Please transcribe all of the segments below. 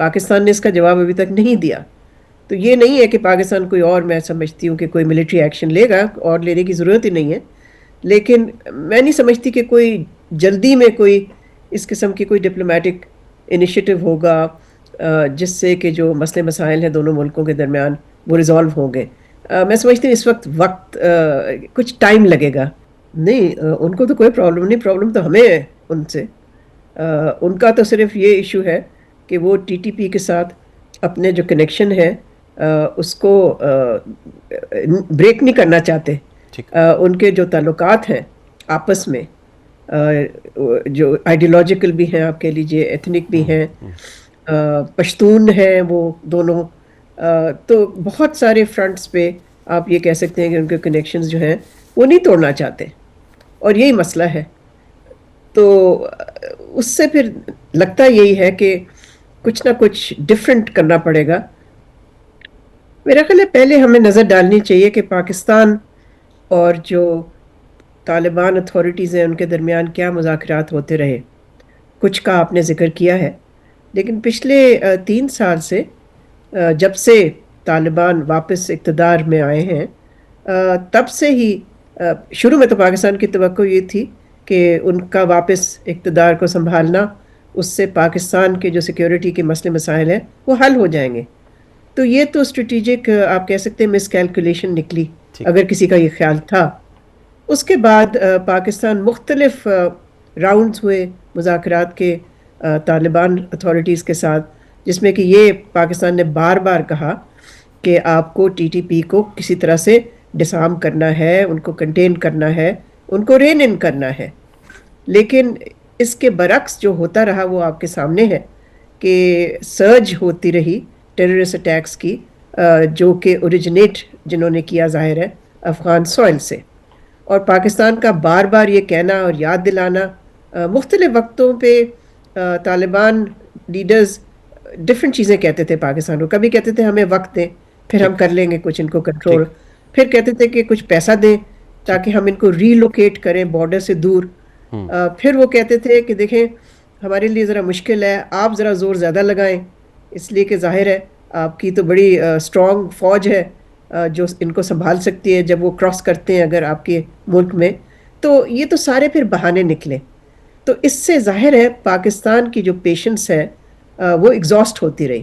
پاکستان نے اس کا جواب ابھی تک نہیں دیا. تو یہ نہیں ہے کہ پاکستان کوئی اور، میں سمجھتی ہوں کہ کوئی ملٹری ایکشن لے گا، اور لینے کی ضرورت ہی نہیں ہے. لیکن میں نہیں سمجھتی کہ کوئی جلدی میں کوئی اس قسم کی کوئی ڈپلومیٹک انیشیٹو ہوگا جس سے کہ جو مسئلے مسائل ہیں دونوں ملکوں کے درمیان وہ ریزالو ہوں گے. میں سمجھتی ہوں اس وقت کچھ ٹائم لگے گا. نہیں، ان کو تو کوئی پرابلم نہیں، پرابلم تو ہمیں ہے ان سے. ان کا تو صرف یہ ایشو ہے کہ وہ ٹی ٹی پی کے ساتھ اپنے جو کنیکشن ہے اس کو بریک نہیں کرنا چاہتے. ان کے جو تعلقات ہیں آپس میں، جو آئیڈیولوجیکل بھی ہیں، آپ کہہ لیجئے ایتھنک بھی ہیں، پشتون ہیں وہ دونوں، تو بہت سارے فرنٹس پہ آپ یہ کہہ سکتے ہیں کہ ان کے کنیکشنز جو ہیں وہ نہیں توڑنا چاہتے، اور یہی مسئلہ ہے. تو اس سے پھر لگتا یہی ہے کہ کچھ نہ کچھ ڈفرینٹ کرنا پڑے گا. میرا خیال ہے پہلے ہمیں نظر ڈالنی چاہیے کہ پاکستان اور جو طالبان اتھارٹیز ہیں ان کے درمیان کیا مذاکرات ہوتے رہے. کچھ کا آپ نے ذکر کیا ہے، لیکن پچھلے 3 سال سے جب سے طالبان واپس اقتدار میں آئے ہیں تب سے ہی شروع میں تو پاکستان کی توقع یہ تھی کہ ان کا واپس اقتدار کو سنبھالنا، اس سے پاکستان کے جو سیکیورٹی کے مسئلے مسائل ہیں وہ حل ہو جائیں گے. تو یہ تو اسٹریٹجک آپ کہہ سکتے ہیں مس کیلکولیشن نکلی، اگر کسی کا یہ خیال تھا. اس کے بعد پاکستان مختلف راؤنڈز ہوئے مذاکرات کے طالبان اتھارٹیز کے ساتھ، جس میں کہ یہ پاکستان نے بار بار کہا کہ آپ کو ٹی ٹی پی کو کسی طرح سے ڈسارم کرنا ہے، ان کو کنٹین کرنا ہے، ان کو رین ان کرنا ہے. لیکن اس کے برعکس جو ہوتا رہا وہ آپ کے سامنے ہے کہ سرج ہوتی رہی ٹیررسٹ اٹیکس کی، جو کہ اوریجنیٹ جنہوں نے کیا ظاہر ہے افغان سوئل سے. اور پاکستان کا بار بار یہ کہنا اور یاد دلانا، مختلف وقتوں پہ طالبان لیڈرز ڈفرینٹ چیزیں کہتے تھے پاکستان کو. کبھی کہتے تھے ہمیں وقت دیں پھر ہم کر لیں گے کچھ ان کو کنٹرول، پھر کہتے تھے کہ کچھ پیسہ دیں تاکہ ہم ان کو ری لوکیٹ کریں بارڈر سے دور. پھر وہ کہتے تھے کہ دیکھیں ہمارے لیے ذرا مشکل ہے، آپ ذرا زور زیادہ لگائیں، اس لیے کہ ظاہر ہے آپ کی تو بڑی اسٹرانگ فوج ہے جو ان کو سنبھال سکتی ہے جب وہ کراس کرتے ہیں اگر آپ کے ملک میں. تو یہ تو سارے پھر بہانے نکلے. تو اس سے ظاہر ہے پاکستان کی جو پیشنس ہے وہ ایگزاسٹ ہوتی رہی.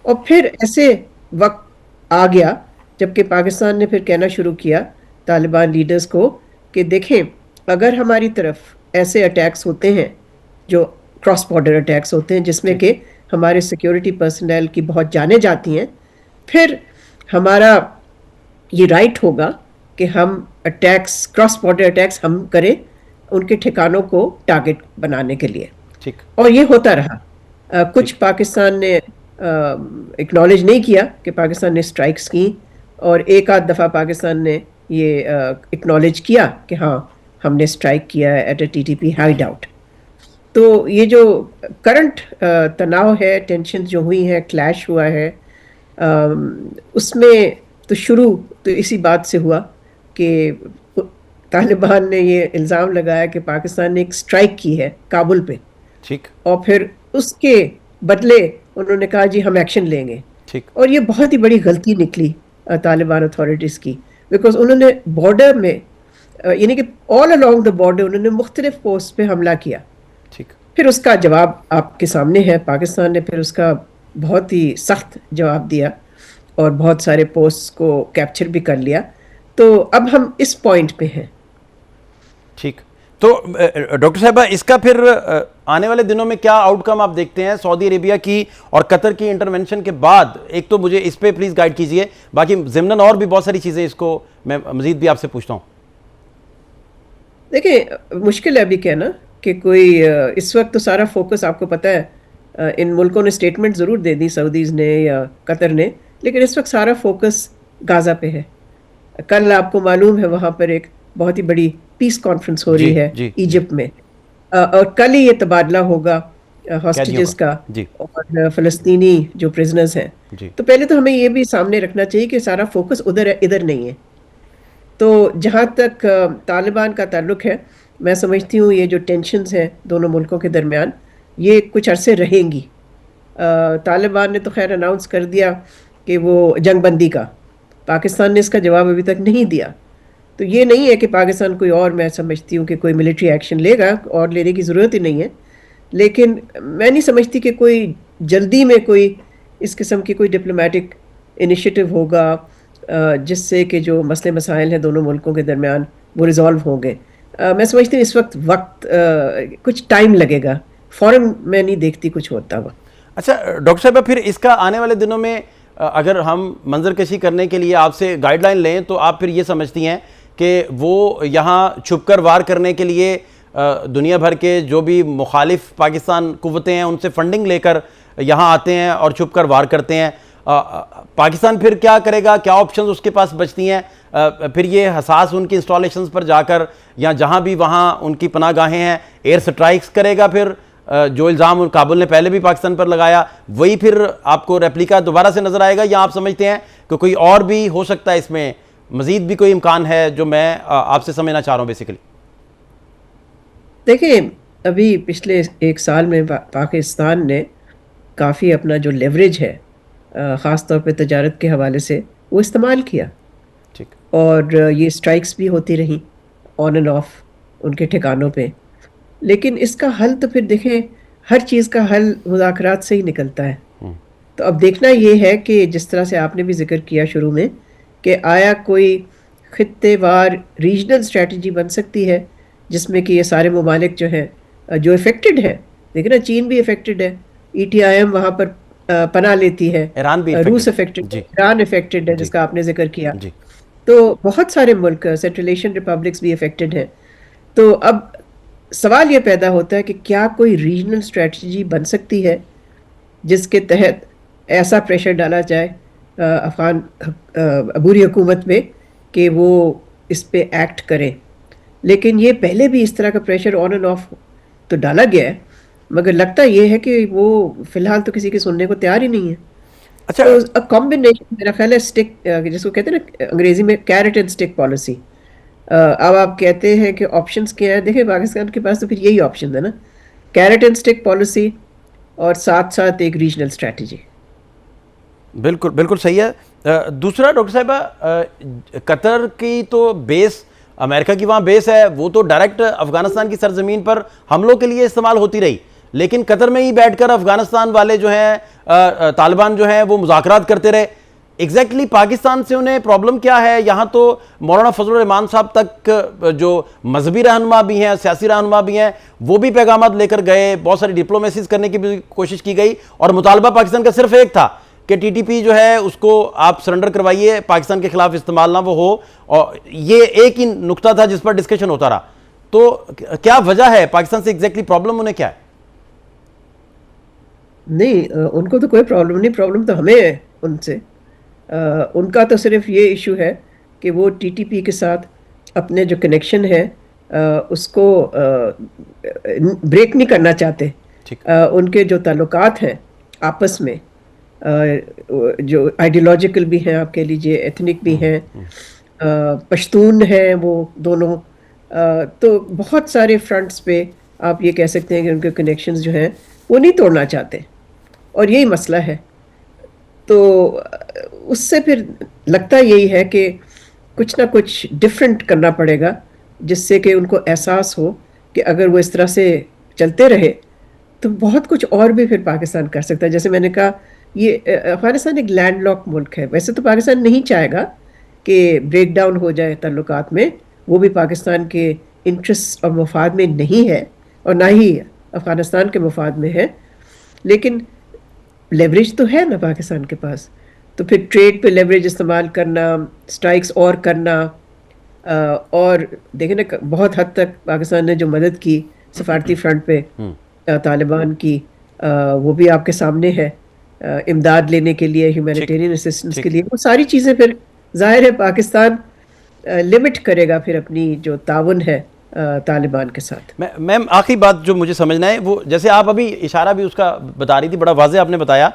اور پھر ایسے وقت آ گیا جب کہ پاکستان نے پھر کہنا شروع کیا طالبان لیڈرز کو کہ دیکھیں اگر ہماری طرف ایسے اٹیکس ہوتے ہیں جو کراس بارڈر اٹیکس ہوتے ہیں جس میں کہ ہمارے سیکیورٹی پرسنل کی بہت جانیں جاتی ہیں، پھر ہمارا یہ رائٹ ہوگا کہ ہم اٹیکس، کراس بارڈر اٹیکس ہم کریں ان کے ٹھکانوں کو ٹارگٹ بنانے کے لیے. اور یہ ہوتا رہا. کچھ پاکستان نے اکنالج نہیں کیا کہ پاکستان نے اسٹرائکس کی، اور ایک آدھ دفعہ پاکستان نے یہ اکنالج کیا کہ ہاں ہم نے اسٹرائک کیا ہے at a T T P hideout. تو یہ جو کرنٹ تناؤ ہے، ٹینشن جو ہوئی ہیں، کلیش ہوا ہے، اس میں تو شروع تو اسی بات سے ہوا کہ طالبان نے یہ الزام لگایا کہ پاکستان نے ایک اسٹرائک کی ہے کابل پہ، اور پھر اس کے بدلے انہوں نے کہا جی ہم ایکشن لیں گے. اور یہ بہت ہی بڑی غلطی نکلی طالبان اتھارٹیز کی، بیکاز انہوں نے بارڈر میں یعنی کہ آل along دا بارڈر انہوں نے مختلف پوسٹ پہ حملہ کیا. پھر اس کا جواب آپ کے سامنے ہے، پاکستان نے پھر اس کا بہت ہی سخت جواب دیا اور بہت سارے پوسٹ کو کیپچر بھی کر لیا. تو اب ہم اس پوائنٹ پہ ہیں. ٹھیک، تو ڈاکٹر صاحبہ اس کا پھر آنے والے دنوں میں کیا آؤٹ کم آپ دیکھتے ہیں سعودی عربیہ کی اور قطر کی انٹرونشن کے بعد؟ ایک تو مجھے اس پہ پلیز گائیڈ کیجئے، باقی ضمناً اور بھی بہت ساری چیزیں اس کو میں مزید بھی آپ سے پوچھتا ہوں. دیکھیں مشکل ہے ابھی کہنا کہ کوئی اس وقت تو سارا فوکس آپ کو پتہ ہے ان ملکوں نے اسٹیٹمنٹ ضرور دے دی، سعودیز نے یا قطر نے، لیکن اس وقت سارا فوکس غازہ پہ ہے. کل آپ کو معلوم ہے وہاں پر ایک بہت ہی بڑی پیس کانفرنس ہو رہی ہے ایجپٹ میں، اور کل ہی یہ تبادلہ ہوگا ہاسٹیجز کا اور فلسطینی جو پرزنرز ہیں. تو پہلے تو ہمیں یہ بھی سامنے رکھنا چاہیے کہ سارا فوکس ادھر نہیں ہے. تو جہاں تک طالبان کا تعلق ہے، میں سمجھتی ہوں یہ جو ٹینشنز ہیں دونوں ملکوں کے درمیان یہ کچھ عرصے رہیں گی. طالبان نے تو خیر اناؤنس کر دیا کہ وہ جنگ بندی کا، پاکستان نے اس کا جواب ابھی تک نہیں دیا. تو یہ نہیں ہے کہ پاکستان کوئی اور، میں سمجھتی ہوں کہ کوئی ملٹری ایکشن لے گا، اور لینے کی ضرورت ہی نہیں ہے. لیکن میں نہیں سمجھتی کہ کوئی جلدی میں کوئی اس قسم کی کوئی ڈپلومیٹک انیشیٹو ہوگا جس سے کہ جو مسئلے مسائل ہیں دونوں ملکوں کے درمیان وہ ریزالو ہوں گے. میں سمجھتی ہوں اس وقت کچھ ٹائم لگے گا، فوراً میں نہیں دیکھتی کچھ ہوتا ہوا. اچھا ڈاکٹر صاحبہ، پھر اس کا آنے والے دنوں میں اگر ہم منظر کشی کرنے کے لیے آپ سے گائیڈ لائن لیں تو آپ پھر یہ سمجھتی ہیں کہ وہ یہاں چھپ کر وار کرنے کے لیے دنیا بھر کے جو بھی مخالف پاکستان قوتیں ہیں ان سے فنڈنگ لے کر یہاں آتے ہیں اور چھپ کر وار کرتے ہیں. پاکستان پھر کیا کرے گا؟ کیا آپشنز اس کے پاس بچتی ہیں؟ پھر یہ حساس ان کی انسٹالیشنز پر جا کر یا جہاں بھی وہاں ان کی پناہ گاہیں ہیں ایئر سٹرائکس کرے گا؟ پھر جو الزام کابل نے پہلے بھی پاکستان پر لگایا وہی پھر آپ کو ریپلیکا دوبارہ سے نظر آئے گا، یا آپ سمجھتے ہیں کہ کوئی اور بھی ہو سکتا ہے، اس میں مزید بھی کوئی امکان ہے جو میں آپ سے سمجھنا چاہ رہا ہوں بیسیکلی؟ دیکھیں، ابھی پچھلے ایک سال میں پاکستان نے کافی اپنا جو لیوریج ہے خاص طور پہ تجارت کے حوالے سے وہ استعمال کیا، ٹھیک. اور یہ سٹرائکس بھی ہوتی رہیں آن اینڈ آف ان کے ٹھکانوں پہ. لیکن اس کا حل تو پھر دیکھیں، ہر چیز کا حل مذاکرات سے ہی نکلتا ہے. تو اب دیکھنا یہ ہے کہ جس طرح سے آپ نے بھی ذکر کیا شروع میں کہ آیا کوئی خطے وار ریجنل اسٹریٹجی بن سکتی ہے جس میں کہ یہ سارے ممالک جو ہیں جو افیکٹڈ ہیں، دیکھیں نا چین بھی افیکٹڈ ہے، ETIM وہاں پر پناہ لیتی ہے، ایران بھی روس افیکٹڈ ہے، ایران افیکٹڈ ہے جس کا آپ نے ذکر کیا. جی تو بہت سارے ملک، سینٹرل ایشین ریپبلکس بھی افیکٹڈ ہیں. تو اب سوال یہ پیدا ہوتا ہے کہ کیا کوئی ریجنل اسٹریٹجی بن سکتی ہے جس کے تحت ایسا پریشر ڈالا جائے افغان عبوری حکومت میں کہ وہ اس پہ ایکٹ کریں. لیکن یہ پہلے بھی اس طرح کا پریشر آن اینڈ آف تو ڈالا گیا ہے، مگر لگتا یہ ہے کہ وہ فی الحال تو کسی کے سننے کو تیار ہی نہیں ہے. اچھا تو کمبینیشن میرا خیال ہے اسٹک، جس کو کہتے ہیں نا انگریزی میں کیرٹ اینڈ اسٹک پالیسی. اب آپ کہتے ہیں کہ آپشنز کیا ہیں، دیکھیں پاکستان کے پاس تو پھر یہی آپشن ہے نا، کیرٹ اینڈ اسٹک پالیسی اور ساتھ ساتھ ایک ریجنل اسٹریٹجی. بالکل بالکل صحیح ہے. دوسرا ڈاکٹر صاحبہ، قطر کی تو بیس، امریکہ کی وہاں بیس ہے، وہ تو ڈائریکٹ افغانستان کی سرزمین پر حملوں کے لیے استعمال ہوتی رہی، لیکن قطر میں ہی بیٹھ کر افغانستان والے جو ہیں طالبان جو ہیں وہ مذاکرات کرتے رہے. ایگزیکٹلی پاکستان سے انہیں پرابلم کیا ہے؟ یہاں تو مولانا فضل الرحمان صاحب تک جو مذہبی رہنما بھی ہیں، سیاسی رہنما بھی ہیں، وہ بھی پیغامات لے کر گئے، بہت ساری ڈپلومیسیز کرنے کی بھی کوشش کی گئی، اور مطالبہ پاکستان کا صرف ایک تھا کہ TTP جو ہے اس کو آپ سرنڈر کروائیے، پاکستان کے خلاف استعمال نہ وہ ہو، اور یہ ایک ہی نقطہ تھا جس پر ڈسکشن ہوتا رہا. تو کیا وجہ ہے پاکستان سے ایگزیکٹلی پرابلم انہیں کیا ہے؟ نہیں، ان کو تو کوئی پرابلم نہیں، پرابلم تو ہمیں ہے ان سے. ان کا تو صرف یہ ایشو ہے کہ وہ TTP کے ساتھ اپنے جو کنیکشن ہے اس کو بریک نہیں کرنا چاہتے. ان کے جو تعلقات ہیں آپس میں، جو آئیڈیولوجیکل بھی ہیں، آپ کہہ لیجئے ایتھنک بھی ہیں، پشتون ہیں وہ دونوں، تو بہت سارے فرنٹس پہ آپ یہ کہہ سکتے ہیں کہ ان کے کنیکشنز جو ہیں وہ نہیں توڑنا چاہتے، اور یہی مسئلہ ہے. تو اس سے پھر لگتا یہی ہے کہ کچھ نہ کچھ ڈفرینٹ کرنا پڑے گا جس سے کہ ان کو احساس ہو کہ اگر وہ اس طرح سے چلتے رہے تو بہت کچھ اور بھی پھر پاکستان کر سکتا ہے. جیسے میں نے کہا، یہ افغانستان ایک لینڈ لاک ملک ہے، ویسے تو پاکستان نہیں چاہے گا کہ بریک ڈاؤن ہو جائے تعلقات میں، وہ بھی پاکستان کے انٹرسٹ اور مفاد میں نہیں ہے، اور نہ ہی افغانستان کے مفاد میں ہے. لیکن لیوریج تو ہے نا پاکستان کے پاس، تو پھر ٹریڈ پہ لیوریج استعمال کرنا، سٹرائکس اور کرنا، اور دیکھیں نا بہت حد تک پاکستان نے جو مدد کی سفارتی فرنٹ پہ طالبان کی، وہ بھی آپ کے سامنے ہے، امداد لینے کے لیے، ہیومینیٹیرین اسسٹنس کے لیے، وہ ساری چیزیں پھر ظاہر ہے پاکستان لمٹ کرے گا پھر اپنی جو تعاون ہے طالبان کے ساتھ. میم آخری بات جو مجھے سمجھنا ہے، وہ جیسے آپ ابھی اشارہ بھی اس کا بتا رہی تھی، بڑا واضح آپ نے بتایا،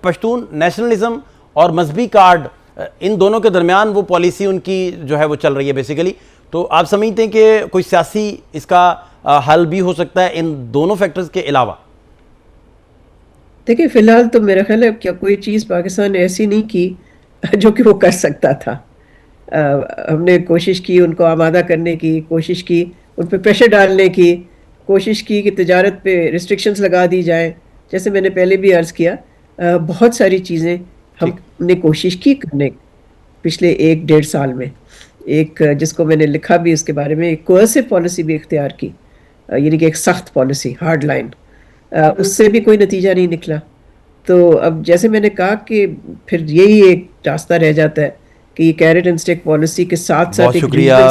پشتون نیشنلزم اور مذہبی کارڈ، ان دونوں کے درمیان وہ پالیسی ان کی جو ہے وہ چل رہی ہے بیسیکلی. تو آپ سمجھتے ہیں کہ کوئی سیاسی اس کا حل بھی ہو سکتا ہے ان دونوں فیکٹرز کے علاوہ؟ دیکھیں فی الحال تو میرا خیال ہے کیا کوئی چیز پاکستان نے ایسی نہیں کی جو کہ وہ کر سکتا تھا. ہم نے کوشش کی ان کو آمادہ کرنے کی، کوشش کی ان پہ پریشر ڈالنے کی، کوشش کی کہ تجارت پہ ریسٹرکشنز لگا دی جائیں. جیسے میں نے پہلے بھی عرض کیا بہت ساری چیزیں ہم نے کوشش کی کرنے پچھلے 1-1.5 سال میں. ایک جس کو میں نے لکھا بھی اس کے بارے میں، ایک کوئرسو پالیسی بھی اختیار کی، یعنی کہ ایک سخت پالیسی، ہارڈ لائن. اس سے بھی کوئی نتیجہ نہیں نکلا. تو اب جیسے میں نے کہا کہ پھر یہی ایک راستہ رہ جاتا ہے کہ یہ کیرٹ اینڈ اسٹک پالیسی کے ساتھ بہت ایک شکریہ ریجنل